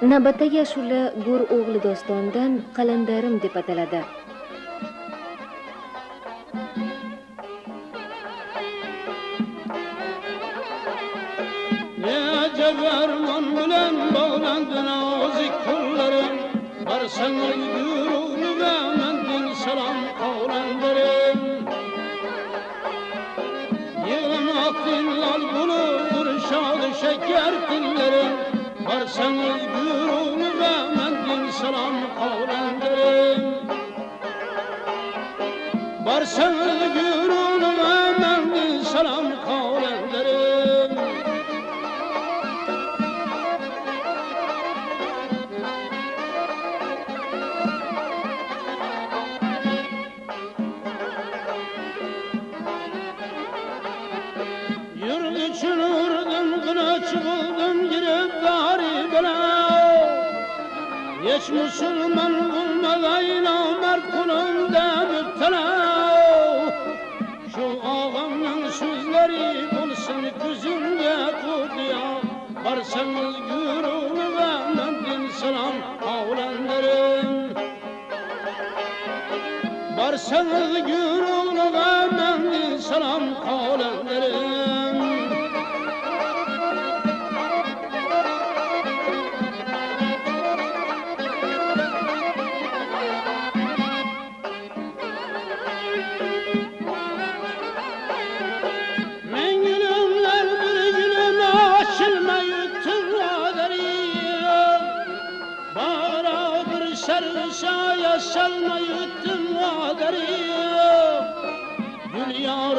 Navbatdagi ashula Go'r o'g'li dostonidan Qalandarim deb ataladi. Nece verman bilen bağlandı nazik kullarım, varsanız gürülü ve mendil selam kavlendirim. Yığın akdinler bulur şadı şeker dillerim, varsanız gürülü ve mendil selam kavlendirim. Varsanız gürülü ve mendil selam kavlendirim. Yurt için vurdum, kına çıkıldım, girip bari bela. Hiç Müslüman bulmadayla mert kulunda müptela. Şu ağamın sözleri bulsun gözümde kutuya. Varsanız gürülü ve mendil selam kavlendirim. Varsanız gürülü ve mendil selam kavlendirim. Sarışa yaşalmayı tüm vaderi. Gül yarım